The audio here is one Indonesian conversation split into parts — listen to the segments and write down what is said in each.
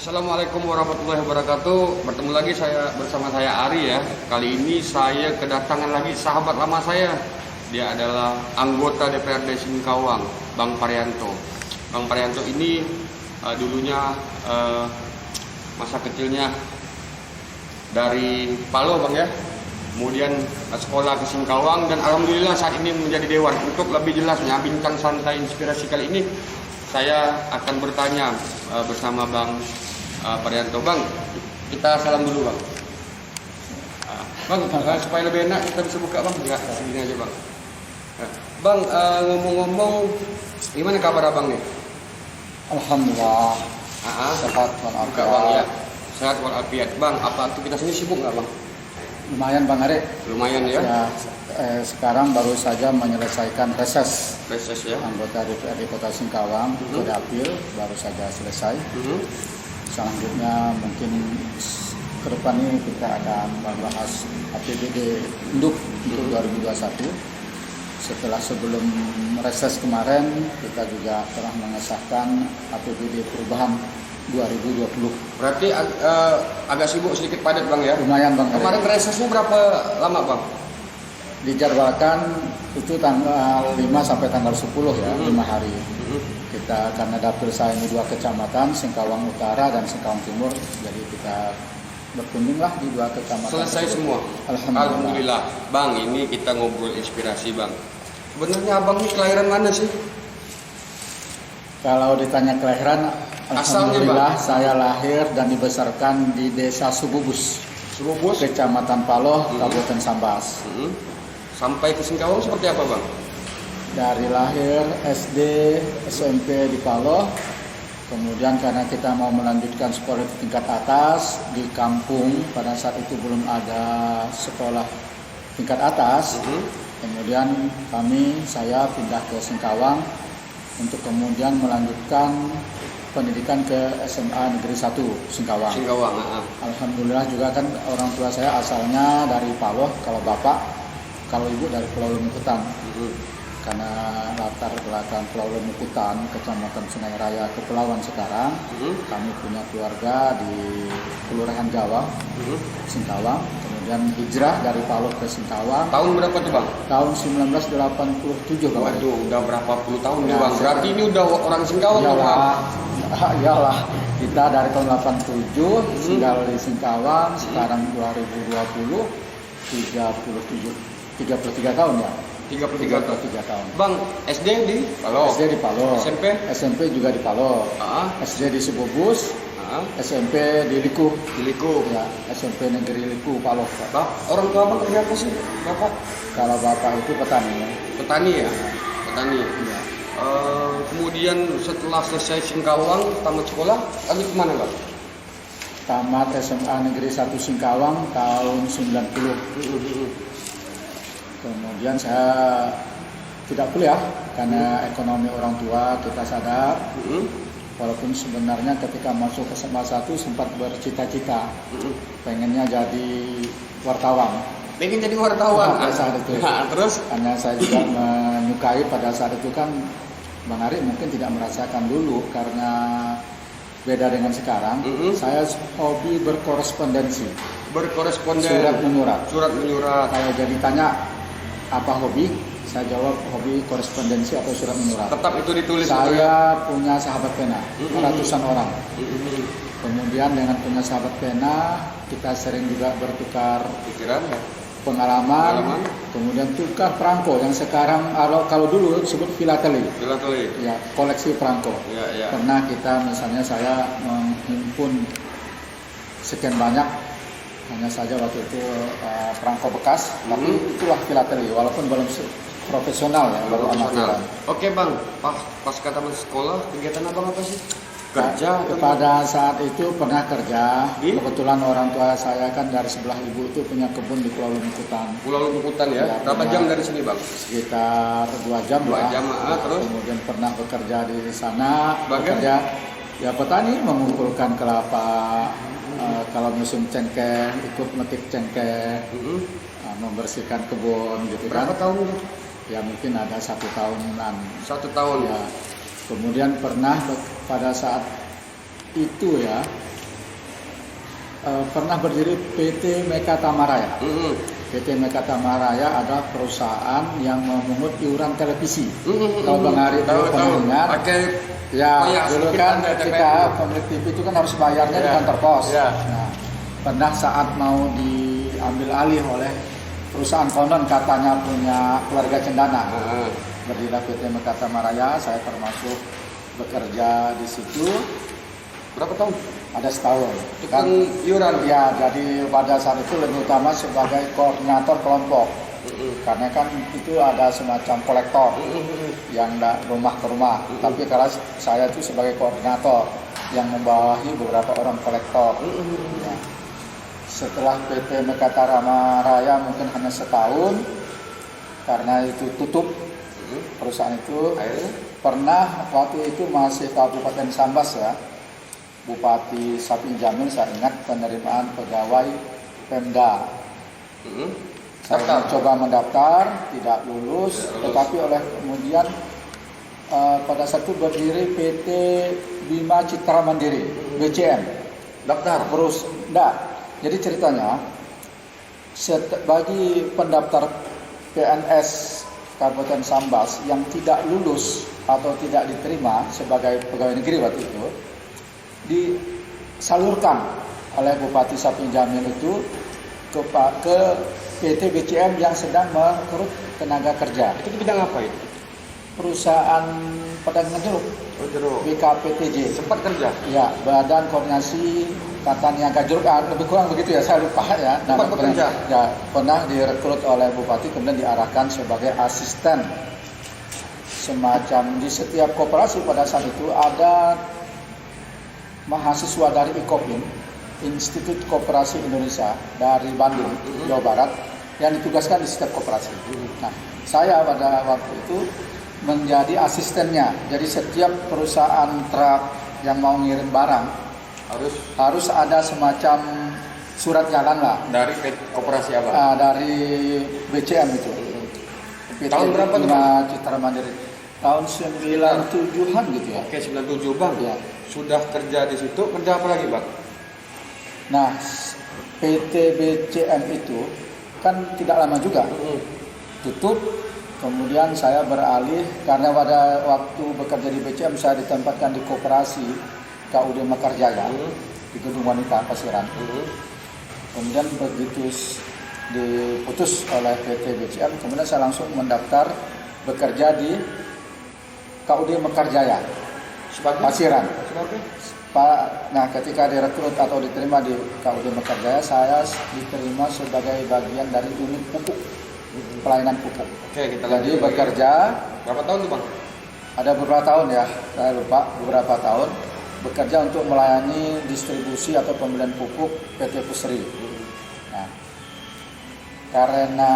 Assalamualaikum warahmatullahi wabarakatuh. Bertemu lagi bersama saya Ari ya. Kali ini saya kedatangan lagi sahabat lama saya. Dia adalah anggota DPRD Singkawang, Bang Parianto. Bang Parianto ini dulunya masa kecilnya dari Paloh Bang ya. Kemudian sekolah ke Singkawang dan alhamdulillah saat ini menjadi dewan. Untuk lebih jelasnya bincang santai inspirasi kali ini saya akan bertanya bersama Bang Parianto. Bang, kita salam dulu Bang. Bang, supaya lebih enak kita bisa buka Bang. Enggak, segini aja Bang. Bang, ngomong-ngomong, gimana kabar Abang nih? Alhamdulillah. Sehat Buka Bang ya. Sehat walafiat. Bang, apa aktivitas ini sibuk nggak Bang? Lumayan Bang Ari. Lumayan ya. Sekarang baru saja menyelesaikan reses Ya. anggota DPRD Kota Singkawang, Dapil baru saja selesai. Selanjutnya mungkin ke depan ini kita akan membahas APBD induk untuk 2021. Sebelum reses kemarin kita juga telah mengesahkan APBD perubahan 2020. Berarti agak sibuk sedikit padat Bang ya. Lumayan Bang. Kemarin resesnya berapa lama Bang? Dijadwalkan itu tanggal 5 sampai tanggal 10 ya, 5 hari. Kita karena dapil saya ini 2 kecamatan, Singkawang Utara dan Singkawang Timur, jadi kita berkunjunglah di 2 kecamatan. Selesai semua. Alhamdulillah. Bang, ini kita ngobrol inspirasi Bang. Sebenarnya Abang ini kelahiran mana sih? Kalau ditanya kelahiran, asalnya alhamdulillah Bang, saya lahir dan dibesarkan di Desa Sububus, Kecamatan Paloh, Kabupaten Sambas. Sampai ke Singkawang seperti apa Bang? Dari lahir SD, SMP di Paloh, kemudian karena kita mau melanjutkan sekolah di tingkat atas di kampung, pada saat itu belum ada sekolah tingkat atas. Kemudian saya pindah ke Singkawang untuk kemudian melanjutkan pendidikan ke SMA Negeri 1 Singkawang. Alhamdulillah juga kan orang tua saya asalnya dari Paloh, kalau ibu dari Pulau Lemukutan. Karena latar belakang Pulau Lemukutan, Kecamatan Sungai Raya, Kepulauan sekarang, kami punya keluarga di Kelurahan Jawa, Singkawang. Kemudian hijrah dari Paloh ke Singkawang. Tahun berapa tuh Bang? Tahun 1987 Bang. Waduh, udah berapa puluh tahun nih Bang? Berarti ini udah orang Singkawang Bang? Iyalah, kita dari tahun 87 tinggal di Singkawang, sekarang 2020, 33 tahun ya. 33 tahun. Bang, SD di Paloh. SD di Paloh. SMP juga di Paloh. SD di Sububus. SMP di Liku. Ya, SMP Negeri Liku Paloh. Orang tua Bang kerja apa sih, Bapak? Kalau Bapak itu petani ya. Petani ya? Petani. Ya. Kemudian setelah selesai Singkawang, tamat sekolah, lanjut kemana Bang? Tamat SMA Negeri 1 Singkawang tahun 90. Kemudian saya tidak kuliah karena ekonomi orang tua kita sadar. Walaupun sebenarnya ketika masuk ke SMA 1 sempat bercita-cita pengennya jadi wartawan. Pengen jadi wartawan pada saat itu. Terus? Karena saya juga menyukai pada saat itu kan Bang Ari mungkin tidak merasakan dulu karena beda dengan sekarang. Saya hobi berkorespondensi. Surat menyurat. Kalau jadi tanya apa hobi? Saya jawab hobi korespondensi atau surat menyurat. Tetap itu ditulis. Saya punya sahabat pena, ratusan orang. Kemudian dengan punya sahabat pena, kita sering juga bertukar pikiran, pengalaman. Kemudian tukar perangko yang sekarang kalau dulu disebut filateli. Ya, koleksi perangko. Pernah kita misalnya saya menghimpun sekian banyak. Hanya saja waktu itu perangko bekas, tapi itulah filateli, walaupun belum profesional ya, baru amatiran. Oke Bang, pas tamat sekolah, kegiatan Abang apa sih? Kerja? Pada saat itu pernah kerja. Kebetulan orang tua saya kan dari sebelah ibu itu punya kebun di Pulau Lemukutan. Pulau Lemukutan ya? Berapa jam dari sini Bang? Sekitar 2 jam. 2 jam, terus? Kemudian pernah bekerja di sana, bekerja ya petani, mengumpulkan kelapa. Kalau musim cengkeh, ikut metik cengkeh, membersihkan kebun gitu. Berapa tahun itu? Ya mungkin ada 1 tahunan. 1 tahun ya. Kemudian pernah pada saat itu ya pernah berdiri PT Meka Tamaraya. Mm-mm. PT Meka Tamaraya adalah perusahaan yang memungut iuran televisi. Mm-mm. Kalau Bang Ari dulu pernah dengar, Pakai ya bayar dulu sedikit kan pakai ketika TPN. pemilik TV itu kan harus bayarnya di Ya. kantor pos. Ya. Nah, pernah saat mau diambil alih oleh perusahaan konon katanya punya keluarga cendana. Heeh. Berdiri PT Meka Tamaraya, saya termasuk bekerja di situ. Berapa tahun? Ada setahun. Tukang iuran. Ya, jadi pada saat itu lebih utama sebagai koordinator kelompok. Mm-mm. Karena kan itu ada semacam kolektor Mm-mm. yang rumah ke rumah. Tapi kalau saya itu sebagai koordinator yang membawahi beberapa orang kolektor. Mm-mm. Ya. Setelah PT Meka Tamaraya mungkin hanya setahun, karena itu tutup Mm-mm. perusahaan itu. Akhirnya? Pernah waktu itu masih Kabupaten Sambas ya, Bupati Sapin Jamil, saya ingat penerimaan pegawai Pemda. Mm-mm. Saya Daftar. mencoba mendaftar, tidak lulus, tetapi oleh kemudian pada saat itu berdiri PT Bima Citra Mandiri, BCM. Daftar. Terus, enggak. Jadi ceritanya, bagi pendaftar PNS Kabupaten Sambas yang tidak lulus atau tidak diterima sebagai pegawai negeri waktu itu, disalurkan oleh Bupati Sapin Jamil itu ke PT BCM yang sedang merekrut tenaga kerja. Itu di bidang apa itu? Perusahaan perdagangan jeruk, Oh, jeruk. BKPTJ. Sempat kerja. Ya, Badan Koordinasi Tata Niaga Jeruk, lebih kurang begitu ya, saya lupa ya. Tempat bekerja. Ya, pernah direkrut oleh Bupati, kemudian diarahkan sebagai asisten. Semacam di setiap koperasi pada saat itu ada mahasiswa dari IKOPIN, Institut Koperasi Indonesia dari Bandung, Jawa Barat, yang ditugaskan di setiap koperasi. Nah, saya pada waktu itu menjadi asistennya. Jadi setiap perusahaan truk yang mau ngirim barang harus ada semacam surat jalan lah Dari koperasi apa? dari BCM itu. PT Tahun berapa tuh, Bima Citra Mandiri. Tahun 97-an gitu ya. Oke, 97 Bang. Ya. Sudah kerja di situ, kerja apa lagi Bang? Nah, PT BCM itu kan tidak lama juga tutup. Kemudian saya beralih karena pada waktu bekerja di BCM saya ditempatkan di koperasi KUD Mekarjaya di Gedung Wanita Pasiran. Kemudian begitu diputus oleh PT BCM, kemudian saya langsung mendaftar bekerja di KUD Mekarjaya Sebagai Pasiran. Sebagai? Nah, ketika direkrut atau diterima di KUD Mekarjaya, saya diterima sebagai bagian dari unit pupuk, pelayanan pupuk. Oke, kita Jadi lanjut. bekerja Berapa tahun tuh Bang? ada beberapa tahun ya, saya lupa beberapa tahun bekerja untuk melayani distribusi atau pembelian pupuk PT Pusri. Nah, karena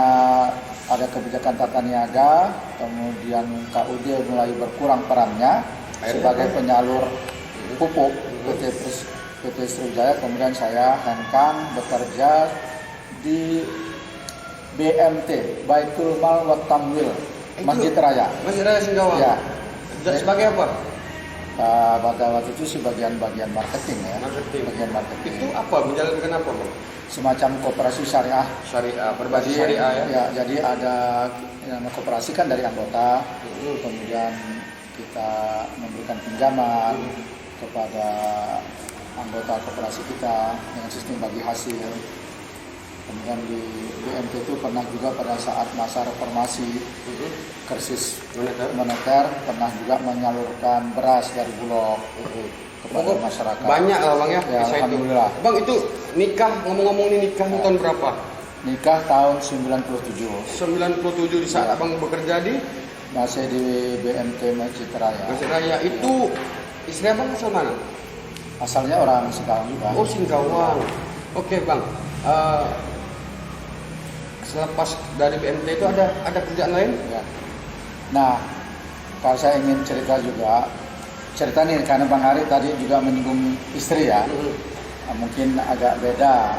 ada kebijakan tata niaga, kemudian KUD mulai berkurang perannya sebagai penyalur pupuk PT Sriwijaya, kemudian saya hengkang bekerja di BMT, Baitul Mal wa Tamwil, Masjid Raya. Masjid Raya Singkawang. Ya. Sebagai apa? Pada waktu itu bagian marketing ya. Marketing. Bagian marketing. Itu apa? Menjalankan apa Bang? Semacam koperasi syariah. Syariah, berbasis Jadi, syariah ya? jadi ada nama koperasi kan dari anggota, kemudian kita memberikan pinjaman kepada anggota koperasi kita dengan sistem bagi hasil. Kemudian di BMT itu pernah juga pada saat masa reformasi krisis moneter pernah juga menyalurkan beras dari Bulog kepada masyarakat. Banyak lah Bang ya, Ya, kisah itu. alhamdulillah. Bang itu nikah, ngomong-ngomong ini nikah tahun berapa? Nikah tahun 97, 97 di saat Abang bekerja di masih di BMT Masjid Raya. Masjid Raya. Itu istri Abang asal mana? Asalnya orang Singkawang juga. Oh, Singkawang. Oke Bang. Selepas dari BMT itu ada kerjaan lain? Ya. Nah, kalau saya ingin cerita nih karena Bang Ari tadi juga menyinggung istri ya. Nah, mungkin agak beda.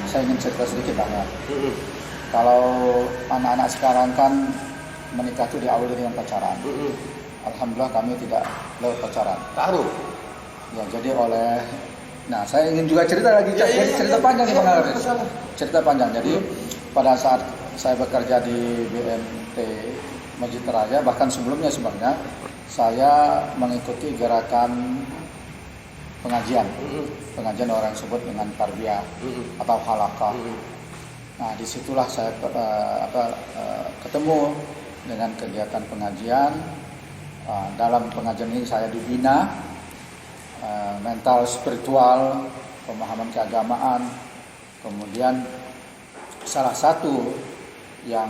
Saya ingin cerita sedikit Bang ya. Kalau anak-anak sekarang kan menikah itu diawali dengan pacaran. Alhamdulillah kami tidak lewat pacaran. Taruh. Ya, jadi oleh Nah, saya ingin juga cerita lagi, jadi cerita panjang nih Bang Haris. Cerita panjang. Jadi pada saat saya bekerja di BMT Masjid Raya, bahkan sebelumnya sebenarnya saya mengikuti gerakan pengajian orang sebut dengan tarbiyah atau halaqah. Nah, disitulah saya ketemu dengan kegiatan pengajian. Dalam pengajian ini saya dibina mental, spiritual, pemahaman keagamaan. Kemudian salah satu yang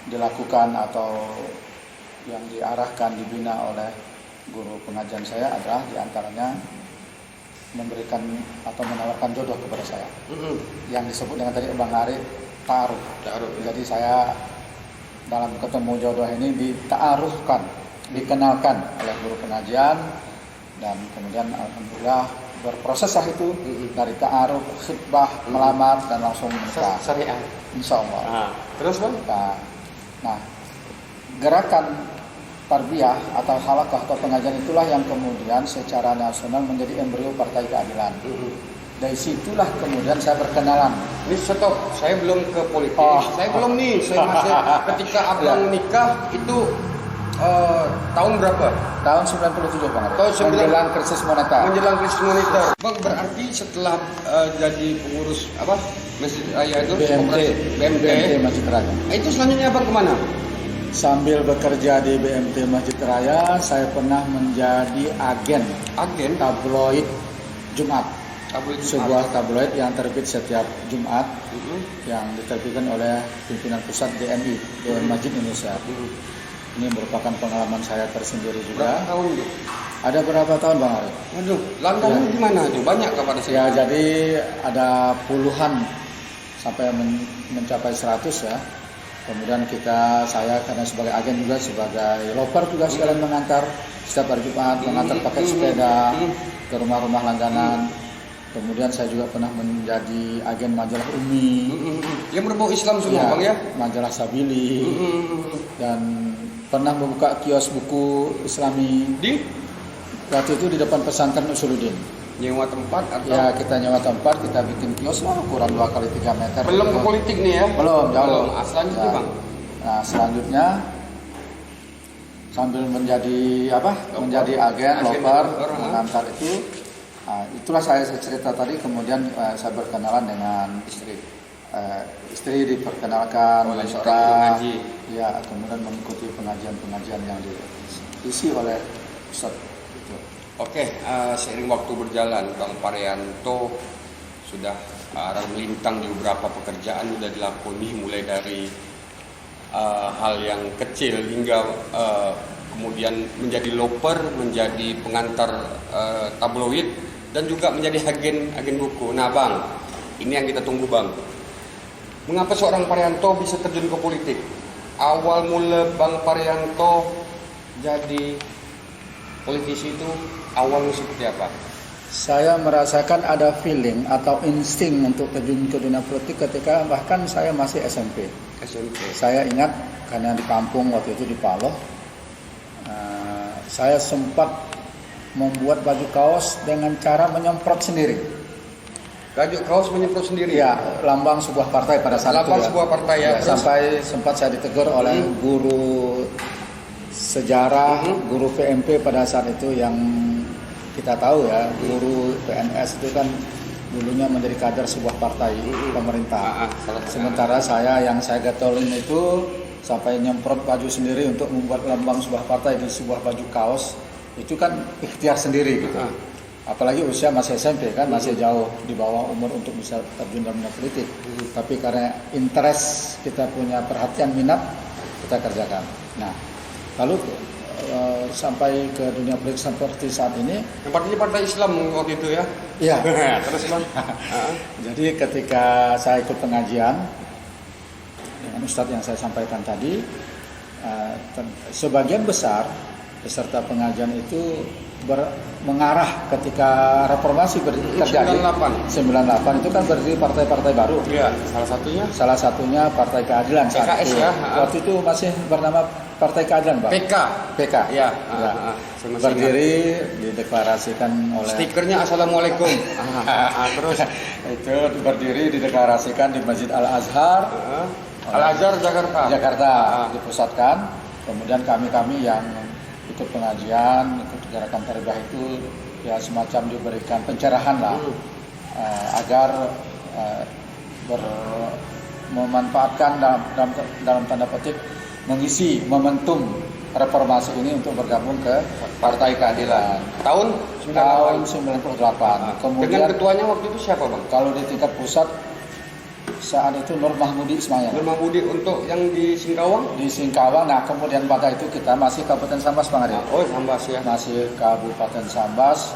dilakukan atau yang diarahkan, dibina oleh guru pengajian saya adalah diantaranya memberikan atau menawarkan jodoh kepada saya. Yang disebut dengan tadi Bang Ari, ta'aruf. Jadi saya dalam ketemu jodoh ini dita'arufkan, dikenalkan oleh guru pengajian, dan kemudian alhamdulillah berproses itu dari ta'aruf, khitbah, melamar, dan langsung menikah. Syariah. Insya Allah. Terus Bang? Nah, gerakan tarbiyah atau halaqah atau pengajian itulah yang kemudian secara nasional menjadi embrio Partai Keadilan. Dari situlah kemudian saya berkenalan. Ini stop, saya belum ke politik. Saya belum nih, saya masih ketika abang nikah itu tahun berapa? Tahun 97 Bang. Tahun 90. Menjelang krisis moneter. Menjelang krisis moneter. Bang, berarti setelah jadi pengurus apa? Masjid Raya itu BMT Masjid Raya. Itu selanjutnya Bang kemana? Sambil bekerja di BMT Masjid Raya, saya pernah menjadi agen tabloid Jumat. Sebuah tabloid yang terbit setiap Jumat yang diterbitkan oleh pimpinan pusat DMI, Dewan Masjid Indonesia. Ini merupakan pengalaman saya tersendiri juga. Berapa tahun itu? Ada berapa tahun Bang Ari? Waduh, langganan gimana itu? Banyak kepada saya? Ya, jadi ada puluhan sampai mencapai 100 ya. Kemudian saya karena sebagai agen juga, sebagai loper juga sekalian mengantar setiap hari Jumat, mengantar pakai sepeda ke rumah-rumah langganan. Kemudian saya juga pernah menjadi agen majalah Umi. Yang berbau Islam semua Bang ya? Majalah Sabili. Dan pernah membuka kios buku Islami. Di? Waktu itu di depan pesantren Usuluddin. Nyewa tempat atau? Ya, kita nyewa tempat, kita bikin kios lah ukuran 2 kali 3 meter. Belum ke politik nih ya? Belum, jauh. Selanjutnya Bang? Nah, selanjutnya sambil menjadi menjadi agen loper mengantar itu. Nah, itulah saya cerita tadi. Kemudian saya berkenalan dengan istri. Istri diperkenalkan oleh seorang pengaji. Ya, kemudian mengikuti pengajian-pengajian yang diisi oleh Ustaz. Oke, seiring waktu berjalan, Bang Parianto sudah melintang di beberapa pekerjaan sudah dilakoni, mulai dari hal yang kecil hingga kemudian menjadi loper, menjadi pengantar tabloid, dan juga menjadi agen buku. Nah Bang, ini yang kita tunggu Bang. Mengapa seorang Parianto bisa terjun ke politik? Awal mula Bang Parianto jadi politisi itu awalnya seperti apa? Saya merasakan ada feeling atau insting untuk terjun ke dunia politik ketika bahkan saya masih SMP. Saya ingat karena di kampung waktu itu di Paloh, saya sempat membuat baju kaos dengan cara menyemprot sendiri. Baju kaos menyemprot sendiri? Ya, lambang sebuah partai pada saat itu. Lambang sebuah partai ya. Sampai sempat saya ditegur oleh guru sejarah, guru PMP pada saat itu yang kita tahu ya, guru PNS itu kan dulunya menjadi kader sebuah partai pemerintah. Sementara yang saya getolin itu sampai nyemprot baju sendiri untuk membuat lambang sebuah partai di sebuah baju kaos, itu kan ikhtiar sendiri gitu. Apalagi usia masih SMP kan, masih jauh di bawah umur untuk bisa terjun dalam dunia politik. Tapi karena interest, kita punya perhatian, minat, kita kerjakan. Nah, lalu sampai ke dunia politik seperti saat ini. Yang partinya Partai Islam waktu itu ya? Iya. Terus Bang? Jadi ketika saya ikut pengajian dengan Ustadz yang saya sampaikan tadi, sebagian besar peserta pengajian itu mengarah ketika reformasi terjadi 98 itu kan berdiri partai-partai baru. Iya, salah satunya Partai Keadilan saat PKS itu. ya. Waktu itu masih bernama Partai Keadilan, Pak. PK. Ya. Saya masih Berdiri dideklarasikan oleh stikernya Assalamualaikum. Terus itu berdiri dideklarasikan di Masjid Al Azhar. Al-Azhar Jakarta. Dipusatkan. Kemudian kami yang ikut pengajian, ikut gerakan tarbiyah itu ya semacam diberikan pencerahan lah agar memanfaatkan dalam tanda petik mengisi momentum reformasi ini untuk bergabung ke Partai Keadilan Tahun 98. Kemudian dengan ketuanya waktu itu siapa, Bang? kalau di tingkat pusat saat itu Nur Mahmudi Ismail. Nur Mahmudi untuk yang di Singkawang? Di Singkawang. Nah, kemudian pada itu kita masih Kabupaten Sambas, Bang Ari. Oh, Sambas ya. Masih Kabupaten Sambas.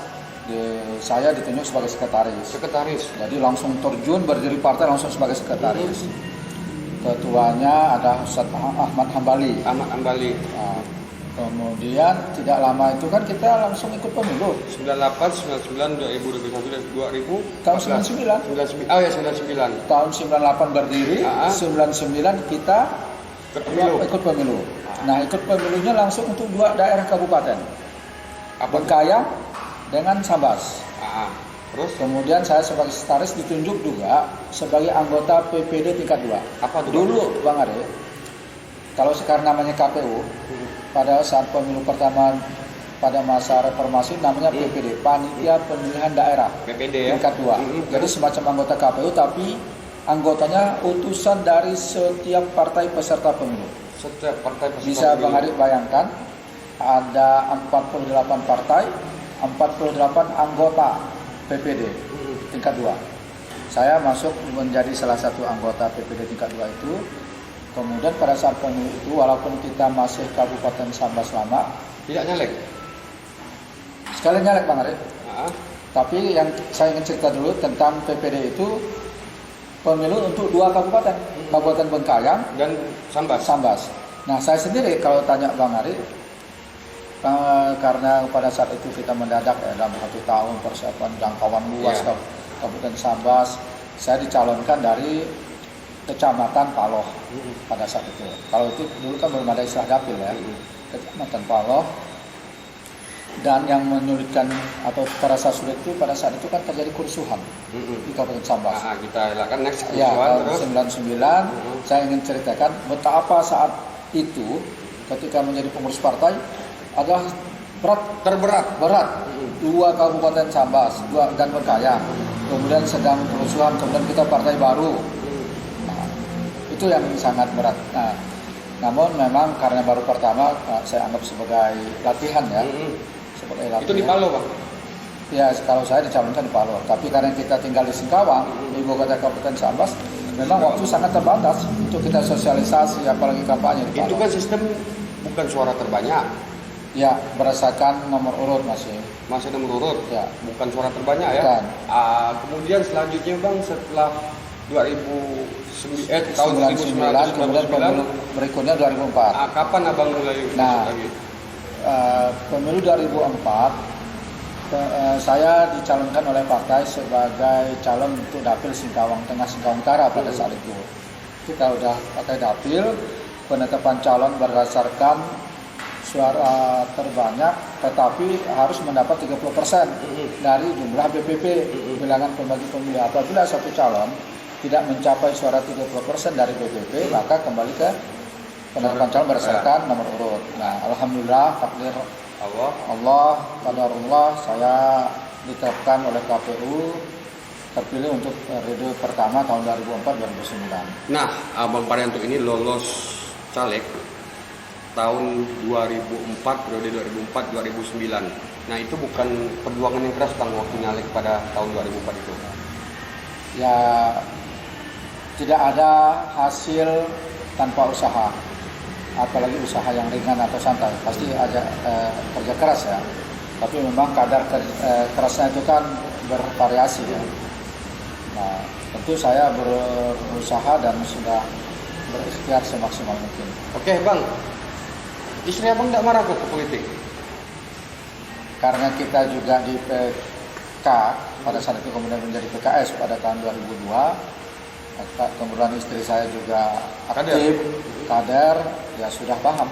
Saya ditunjuk sebagai sekretaris. Jadi langsung terjun berdiri partai langsung sebagai sekretaris. Ketuanya ada Ustadz Ahmad Hambali. Nah, kemudian tidak lama itu kan kita langsung ikut pemilu. 98, 99, 2021 dan 2000. Tahun 99. 99. Oh ya 99. Tahun 98 berdiri, 99 kita ikut pemilu. Nah, ikut pemilunya langsung untuk 2 daerah kabupaten. Bengkayang dengan Sambas. Terus kemudian saya sebagai sekretaris ditunjuk juga sebagai anggota PPD tingkat 2. Apa itu? Dulu Bang Ari, kalau sekarang namanya KPU, pada saat pemilu pertama pada masa reformasi namanya PPD, Panitia Pemilihan Daerah. PPD ya. Tingkat 2. Jadi semacam anggota KPU tapi anggotanya utusan dari setiap partai peserta pemilu. Setiap partai peserta Bisa pemilu. Bang Ari bayangkan ada 48 partai, 48 anggota PPD tingkat 2. Saya masuk menjadi salah satu anggota PPD tingkat 2 itu. Kemudian pada saat pemilu itu walaupun kita masih Kabupaten Sambas lama, tidak nyalek. Sekalian nyalek Bang Ari. Tapi yang saya ingin cerita dulu tentang PPD itu pemilu untuk 2 kabupaten, Kabupaten Bengkayang dan Sambas. Nah, saya sendiri kalau tanya Bang Ari, karena pada saat itu kita mendadak dalam 1 tahun persiapan jangkauan luas Kabupaten Sambas, saya dicalonkan dari Kecamatan Paloh pada saat itu. Kalau itu dulu kan belum ada istilah dapil ya, Kecamatan Paloh. Dan yang menyulitkan atau terasa sulit itu pada saat itu kan terjadi kerusuhan di Kabupaten Sambas. Kita elakkan next ya, kerusuhan tahun 99. Saya ingin ceritakan betapa saat itu ketika menjadi pengurus partai adalah berat. 2 Kabupaten Sambas, 2 dan Bengkayang. Kemudian sedang kerusuhan, kemudian kita partai baru. Nah, itu yang sangat berat. Nah, namun memang karena baru pertama, saya anggap sebagai latihan ya. Sebagai latihan. Itu di Paloh, Bang? Ya, kalau saya dicalonkan di Paloh. Tapi karena kita tinggal di Singkawang, ibu kota Kabupaten Sambas, memang waktu sangat terbatas untuk kita sosialisasi, apalagi kampanye di Paloh. Itu kan sistem bukan suara terbanyak. Ya, berdasarkan nomor urut masih nomor urut ya, bukan suara terbanyak ya. Kemudian selanjutnya Bang, setelah tahun 1999 kemudian pemilu berikutnya 2004. Kapan Abang mulai lagi? Pemilu 2004 saya dicalonkan oleh partai sebagai calon untuk dapil Singkawang Tengah Singkawang Utara pada saat itu. Kita udah pakai dapil, penetapan calon berdasarkan suara terbanyak, tetapi harus mendapat 30% dari jumlah BPP, bilangan pembagi pemilih. Apabila satu calon tidak mencapai suara 30% dari BPP, maka kembali ke penetapan calon berdasarkan nomor urut. Nah, alhamdulillah takdir Allah, qadarullah, saya ditetapkan oleh KPU terpilih untuk periode pertama tahun 2004-2009. Nah, Abang Parianto ini lolos caleg tahun 2004, periode 2004-2009. Nah, itu bukan perjuangan yang keras Bang waktu nyalek pada tahun 2004 itu? Ya, tidak ada hasil tanpa usaha. Apalagi usaha yang ringan atau santai. Pasti ada kerja keras ya. Tapi memang kadar kerasnya itu kan bervariasi ya. Nah, tentu saya berusaha dan sudah berikhtiar semaksimal mungkin. Oke Bang, istri Abang tidak marah kok ke politik? karena kita juga di PK pada saat itu kemudian menjadi PKS pada tahun 2002. Kemudian istri saya juga aktif, kader, ya sudah paham,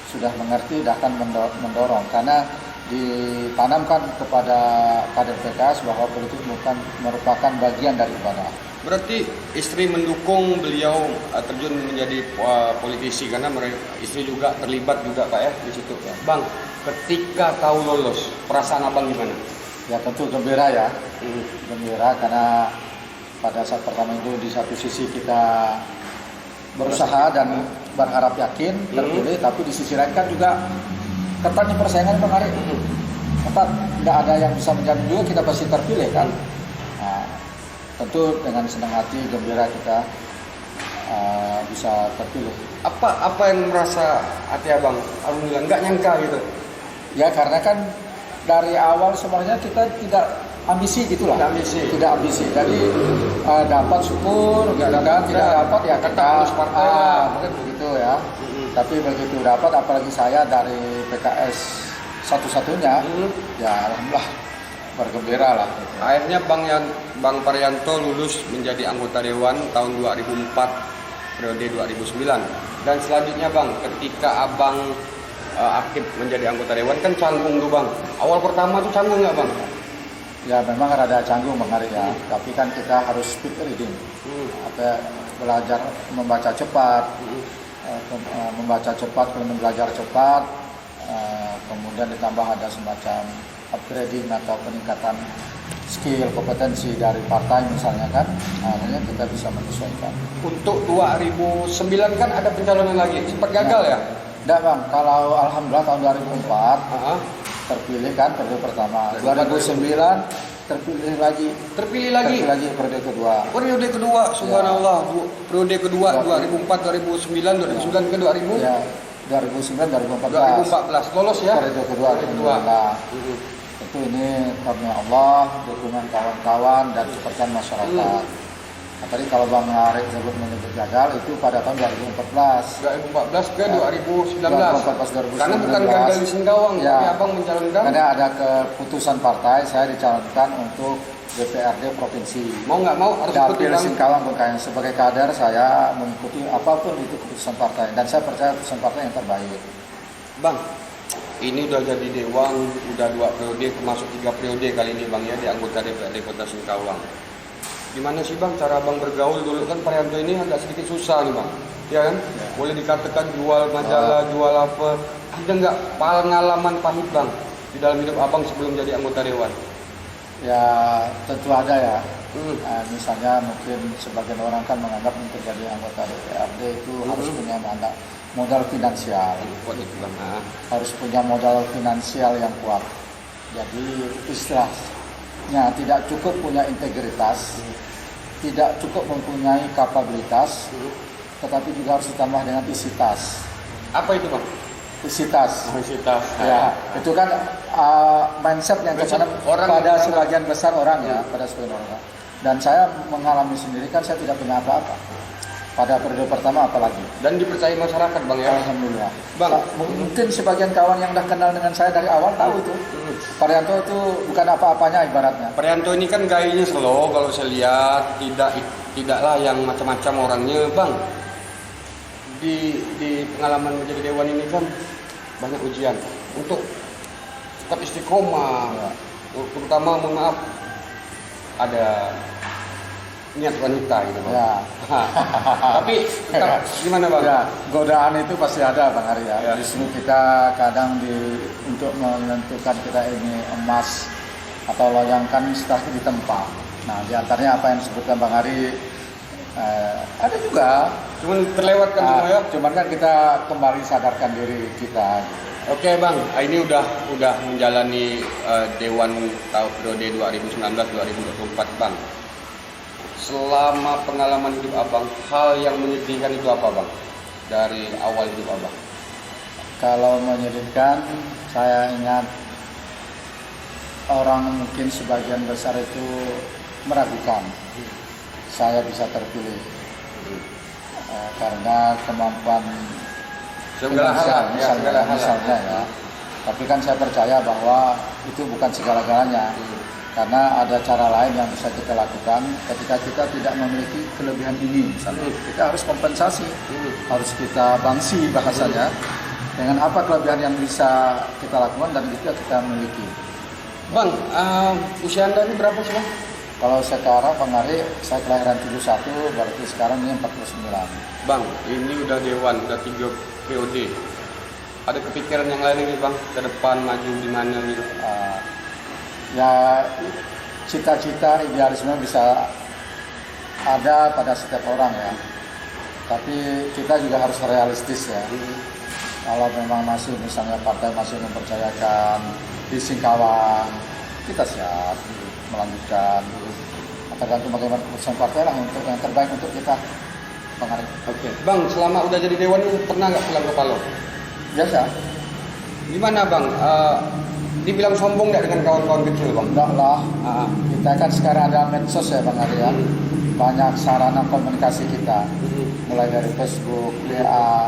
sudah mengerti, bahkan mendorong karena ditanamkan kepada kader PKS bahwa politik merupakan bagian dari ibadah. Berarti istri mendukung beliau terjun menjadi politisi karena istri juga terlibat juga Pak ya di situ. Bang, ketika tahu lolos, perasaan abang gimana? Ya tentu gembira ya, gembira karena pada saat pertama itu di satu sisi kita berusaha dan berharap yakin terpilih, tapi di sisi lain kan juga ketatnya persaingan Bang Ari. Ketat, tidak ada yang bisa menjamin juga kita pasti terpilih kan. Nah, tentu dengan senang hati, gembira kita bisa terpilih. Apa yang merasa hati abang? Alhamdulillah, nggak nyangka gitu. Ya karena kan dari awal sebenarnya kita tidak ambisi gitulah. Tidak ambisi. Jadi dapat syukur, tidak dapat ya kita harus partai. Mungkin begitu ya. Tapi begitu dapat, apalagi saya dari PKS satu-satunya, ya alhamdulillah bergembira lah. Akhirnya Bang Parianto lulus menjadi anggota Dewan tahun 2004 periode 2009. Dan selanjutnya Bang, ketika abang aktif menjadi anggota Dewan kan canggung tuh Bang. Awal pertama tuh canggung nggak Bang? Ya memang rada canggung Bang Ari ya. Tapi kan kita harus speed reading, belajar membaca cepat, kemudian belajar cepat, kemudian ditambah ada semacam upgrading atau peningkatan skill, kompetensi dari partai misalnya kan, akhirnya kita bisa menyesuaikan. Untuk 2009 kan ada pencalonan lagi, sempat gagal ya? Enggak Bang, kalau alhamdulillah tahun 2004 terpilih kan periode pertama, 2009 terpilih lagi periode kedua. Periode kedua, subhanallah, periode kedua 2004, 2009, 2009 ke 2000. Ya, 2009, 2014. Lolos ya? Periode kedua. Tentu ini karena Allah, dukungan kawan-kawan dan kepercayaan masyarakat. Nah, tadi kalau Bang Arif menyebut gagal itu pada tahun 2014. 2014 ke 2019. 2014, 2019. Karena bukan gagal di Singkawang, ya, tapi abang mencalonkan. Karena ada keputusan partai, saya dicalonkan untuk DPRD provinsi. Mau nggak mau harus ikut Dapil Singkawang Bengkayang. Sebagai kader saya mengikuti apapun itu keputusan partai dan saya percaya keputusan partai yang terbaik. Bang, ini udah jadi dewan, udah 2 periode, termasuk 3 periode kali ini Bang ya di anggota DPRD Kota Singkawang. Gimana sih Bang cara Bang bergaul dulu kan Parianto ini agak sedikit susah nih Bang, ya kan? Boleh dikatakan jual majalah, jual apa? Ada nggak pengalaman pahit Bang di dalam hidup abang sebelum jadi anggota dewan? Ya tentu ada ya. Misalnya mungkin sebagian orang kan menganggap untuk jadi anggota DPRD itu harus punya modal finansial. Harus punya modal finansial yang kuat. Jadi istilahnya tidak cukup punya integritas, tidak cukup mempunyai kapabilitas, tetapi juga harus ditambah dengan isitas. Apa itu Bang? Isitas. Ya, itu kan mindset yang tertanam pada sebagian besar orang ya, pada sebagian orang. Dan saya mengalami sendiri kan saya tidak punya apa-apa. Pada periode pertama apalagi. Dan dipercayai masyarakat Bang ya. Alhamdulillah. Bang, mungkin sebagian kawan yang udah kenal dengan saya dari awal tahu itu. Parianto itu bukan apa-apanya ibaratnya. Parianto ini kan gayanya slow kalau saya lihat, tidaklah yang macam-macam orangnya Bang. Di pengalaman menjadi dewan ini kan banyak ujian untuk tetap istiqomah ya. Terutama mohon maaf ada niat wanita gitu Bang ya. Tapi tetap gimana Bang? Ya, godaan itu pasti ada Bang Ari ya. Justru kita kadang untuk menentukan kita ini emas atau loyangkan setelah ditempa. Nah diantaranya apa yang disebutkan Bang Ari, ada juga, cuman terlewatkan semua ya. Cuman kan kita kembali sadarkan diri kita. Oke Bang, ini udah menjalani Dewan tahun periode 2019-2024 Bang. Selama pengalaman hidup Abang, hal yang menyedihkan itu apa Bang? Dari awal hidup Abang. Kalau menyedihkan, saya ingat orang mungkin sebagian besar itu meragukan saya bisa terpilih karena kemampuan segala hal misalnya ya. Tapi kan saya percaya bahwa itu bukan segala-galanya. Karena ada cara lain yang bisa kita lakukan ketika kita tidak memiliki kelebihan ini. Misalnya kita harus kompensasi, harus kita bangsi bahasanya dengan apa kelebihan yang bisa kita lakukan dan itu kita miliki. Bang, usia Anda ini berapa sih Bang? Kalau sekarang Bang Ari, saya kelahiran 71, berarti sekarang ini 49. Bang, ini udah dewan, udah 3 periode. Ada kepikiran yang lain nih Bang, ke depan maju di mana gitu? Ya cita-cita idealisme bisa ada pada setiap orang ya, tapi kita juga harus realistis ya. Kalau memang masih misalnya partai masih mempercayakan di Singkawang, kita siap melanjutkan. Tergantung bagaimana keputusan partai lah untuk yang terbaik untuk kita. Bang Ari. Oke. Bang, selama udah jadi dewan pernah nggak pulang ke Paloh? Biasa. Gimana Bang? Dibilang sombong nggak dengan kawan-kawan kecil Bang? Enggak lah. Kita kan sekarang ada medsos ya Bang Ari ya. Banyak sarana komunikasi kita. Mulai dari Facebook, WA.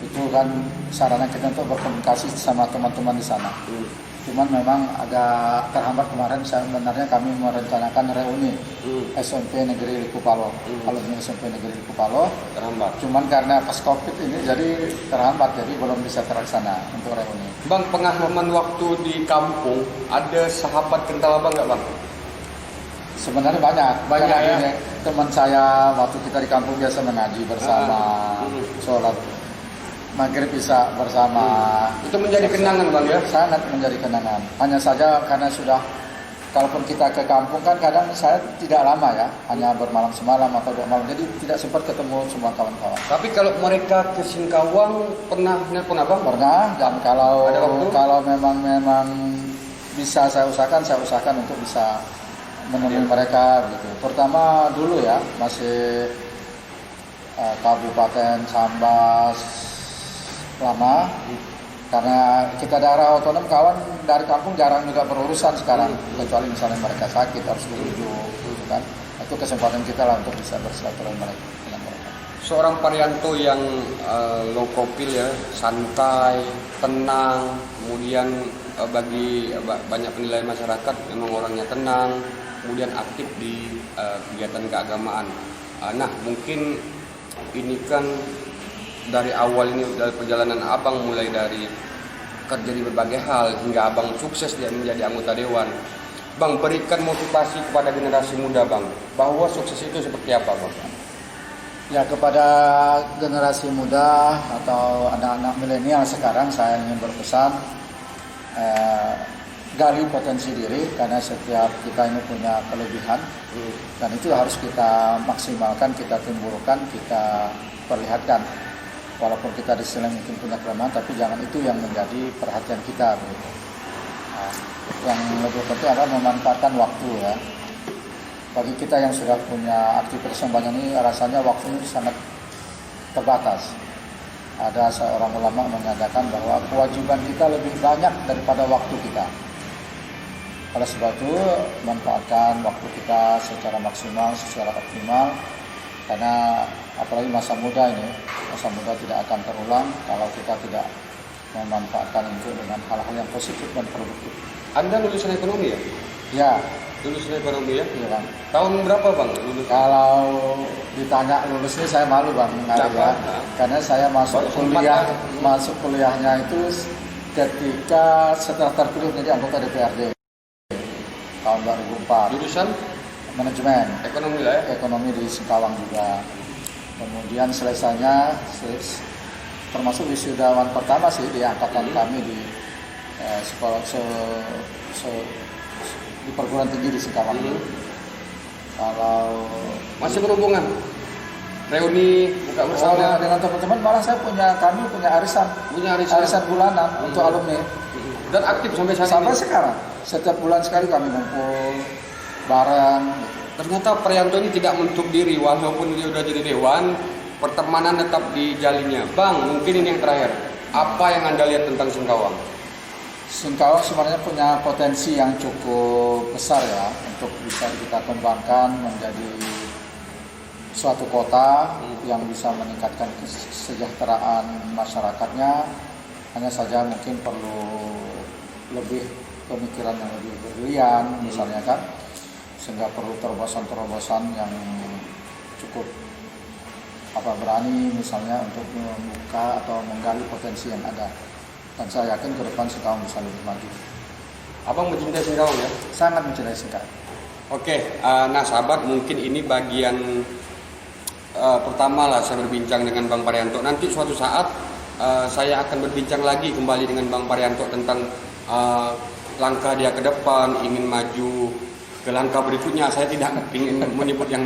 Itu kan sarana kita untuk berkomunikasi sama teman-teman di sana. Cuman memang agak terhambat kemarin. Sebenarnya kami merencanakan reuni SMP Negeri Liku Paloh. Alumni SMP Negeri Liku Paloh Terhambat. cuman karena pas COVID ini jadi terhambat, jadi belum bisa terlaksana untuk reuni. Bang, pengalaman waktu di kampung, ada sahabat kental Abang nggak Bang? Sebenarnya banyak Banyak ya? Ini teman saya waktu kita di kampung biasa mengaji bersama, sholat maghrib bisa bersama. Itu menjadi kenangan Bang ya? Sangat menjadi kenangan. Hanya saja karena sudah, kalaupun kita ke kampung kan kadang saya tidak lama ya, hanya bermalam semalam atau 2 malam, jadi tidak sempat ketemu semua kawan-kawan. Tapi kalau mereka ke Singkawang pernah nelpon Abang? Pernah, dan kalau Ada waktu? kalau memang bisa saya usahakan untuk bisa menemui mereka gitu. Pertama dulu ya masih Kabupaten Sambas lama, karena kita daerah otonom, kawan dari kampung jarang juga berurusan sekarang, kecuali misalnya mereka sakit harus dirujuk gitu kan. Itu kesempatan kita lah untuk bisa bersilaturahmi dengan mereka. Seorang Parianto yang low profile ya, santai, tenang, kemudian bagi banyak penilaian masyarakat memang orangnya tenang, kemudian aktif di kegiatan keagamaan. Nah, mungkin ini kan dari awal ini, dari perjalanan Abang mulai dari kerja di berbagai hal hingga Abang sukses dia menjadi anggota dewan. Bang, berikan motivasi kepada generasi muda Bang, bahwa sukses itu seperti apa Bang? Ya, kepada generasi muda atau anak-anak milenial sekarang saya ingin berpesan, gali potensi diri, karena setiap kita ini punya kelebihan dan itu harus kita maksimalkan, kita timbulkan, kita perlihatkan. Walaupun kita di sini mungkin punya kelemahan, tapi jangan itu yang menjadi perhatian kita begitu. Nah, yang lebih penting adalah memanfaatkan waktu ya. Bagi kita yang sudah punya aktivitas yang banyak ini, rasanya waktu ini sangat terbatas. Ada seorang ulama menyatakan bahwa kewajiban kita lebih banyak daripada waktu kita. Oleh sebab itu, manfaatkan waktu kita secara maksimal, secara optimal, karena apalagi masa muda ini, masa muda tidak akan terulang kalau kita tidak memanfaatkan itu dengan hal-hal yang positif dan produktif. Anda lulusan ekonomi ya? Ya, Lulusan ekonomi ya? iya Bang. Tahun berapa Bang lulus? Kalau ditanya lulus ini saya malu Bang, ya. Karena saya masuk kuliahnya itu ketika setelah terpilih menjadi anggota DPRD tahun 2004. Jurusan Manajemen ekonomi lah ya? ekonomi di Singkawang juga. Kemudian selesainya termasuk wisudawan pertama sih di angkatan kami di sekolah di perguruan tinggi di Singkawang. Kalau Masih berhubungan? Reuni buka bersama? dengan teman-teman, malah kami punya arisan Punya arisan bulanan untuk alumni. Dan aktif sampai saat Sampai ini? sekarang, setiap bulan sekali kami ngumpul bareng. Ternyata Parianto ini tidak menutup diri, walaupun dia udah jadi dewan, pertemanan tetap dijalinnya. Bang, mungkin ini yang terakhir. Apa yang Anda lihat tentang Singkawang? Singkawang sebenarnya punya potensi yang cukup besar ya, untuk bisa kita kembangkan menjadi suatu kota yang bisa meningkatkan kesejahteraan masyarakatnya, Hanya saja mungkin perlu lebih pemikiran yang lebih berlian misalnya kan, sehingga perlu terobosan-terobosan yang cukup berani misalnya untuk membuka atau menggali potensi yang ada. Dan saya yakin ke depan Singkawang bisa lebih maju. Abang mencintai Singkawang ya? Sangat mencintai Singkawang. Oke, nah sahabat, mungkin ini bagian pertama lah saya berbincang dengan Bang Parianto. Nanti suatu saat saya akan berbincang lagi kembali dengan Bang Parianto tentang langkah dia ke depan, ingin maju ke langkah berikutnya. Saya tidak ingin menyebut yang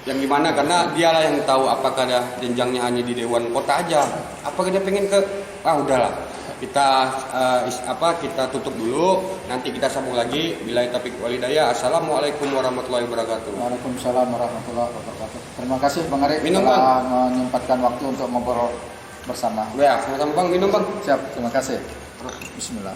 gimana, karena dialah yang tahu apakah dia jenjangnya hanya di Dewan Kota aja, apakah dia pengen ke udahlah kita tutup dulu, nanti kita sambung lagi. Billahi taufiq wal hidayah. Assalamualaikum warahmatullahi wabarakatuh. Waalaikumsalam warahmatullahi wabarakatuh. Terima kasih Bang Arif Minum, telah menyempatkan waktu untuk ngobrol bersama. Ya, sama-sama Bang, minum Bang. Siap, terima kasih. Bismillah.